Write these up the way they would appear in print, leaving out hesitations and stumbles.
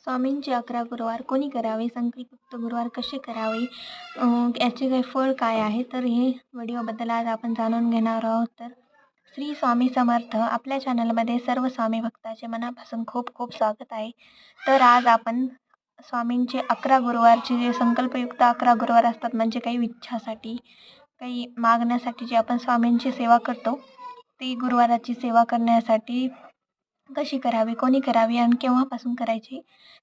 स्वामींचे 11 गुरुवार कोणी करावे? संकल्पयुक्त गुरुवार कसे करावे? याचे काही फळ काय आहे? तर हे व्हिडिओबद्दल आज आपण जाणून घेणार आहोत. तर श्री स्वामी समर्थ. आपल्या चॅनलमध्ये सर्व स्वामी भक्ताचे मनापासून खूप खूप स्वागत आहे. तर आज आपण स्वामींचे 11 गुरुवारचे जे संकल्पयुक्त 11 गुरुवार असतात, म्हणजे काही इच्छासाठी, काही मागण्यासाठी जे आपण स्वामींची सेवा करतो, ती गुरुवाराची सेवा करण्यासाठी कशी करावी, कोणी करावी आणि केव्हापासून करायची,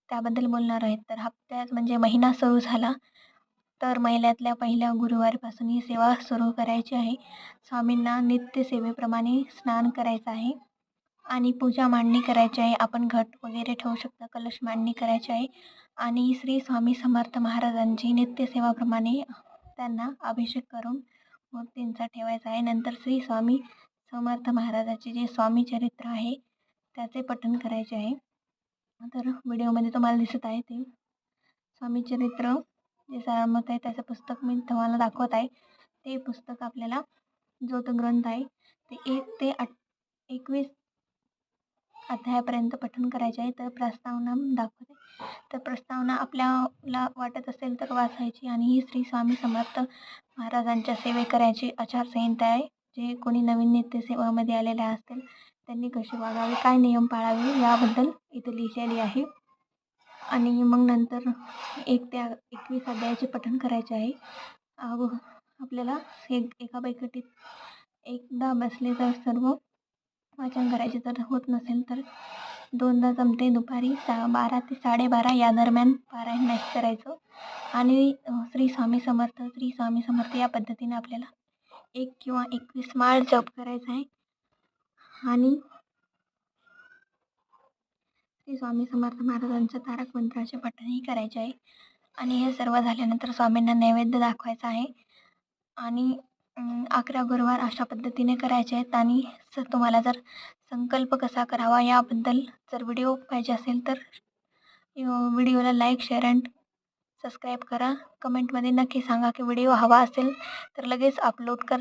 त्याबद्दल बोलणार आहेत. तर हप्त्यात म्हणजे महिना सुरू झाला तर महिन्यातल्या पहिल्या गुरुवारपासून ही सेवा सुरू करायची आहे. स्वामींना नित्यसेवेप्रमाणे स्नान करायचं आहे आणि पूजा मांडणी करायची आहे. आपण घट वगैरे ठेवू शकता, कलश मांडणी करायची आहे आणि श्री स्वामी समर्थ महाराजांची नित्यसेवाप्रमाणे त्यांना अभिषेक करून मूर्तींचा ठेवायचा आहे. नंतर श्री स्वामी समर्थ महाराजाचे जे स्वामी चरित्र आहे त्याचे पठण करायचे आहे. तर व्हिडिओमध्ये तुम्हाला दिसत आहे ते स्वामी चरित्र जे सारामृत आहे त्याचं पुस्तक मी तुम्हाला दाखवत आहे. ते पुस्तक आपल्याला जो तो ग्रंथ आहे ते 1 ते 21 अध्यायापर्यंत पठण करायचे आहे. तर प्रस्तावना दाखवते. तर प्रस्तावना आपल्याला वाटत असेल तर वाचायची आणि ही श्री स्वामी समर्थ महाराजांच्या सेवे करायची आचारसंहिता आहे. जे कोणी नवीन नित्यसेवामध्ये आलेले असतील त्यांनी कशी वागावे, काय नियम पाळावे याबद्दल इथे लिहिलेली आहे. आणि मग नंतर 1 ते 21 अध्यायाचे पठण करायचे आहे. आपल्याला एका बैठकीत एकदा बसले तर सर्व वाचन करायचे. जर होत नसेल तर 2दा जमते. दुपारी 12 ते 12:30 या दरम्यान पारायण नाही करायचं. आणि श्री स्वामी समर्थ या पद्धतीने आपल्याला 1 किंवा 21 माळ जप करायचा आहे आणि श्री स्वामी समर्थ महाराजांचं तारक मंत्राचे पठणही करायचे आहे. आणि हे सर्व झाल्यानंतर स्वामींना नैवेद्य दाखवायचा आहे आणि 11 गुरुवार अशा पद्धतीने करायचे आहेत. आणि तुम्हाला जर संकल्प कसा करावा याबद्दल जर व्हिडिओ पाहिजे असेल तर व्हिडिओला लाईक, शेअर अँड सबस्क्राईब करा. कमेंटमध्ये नक्की सांगा की व्हिडिओ हवा असेल तर लगेच अपलोड कर.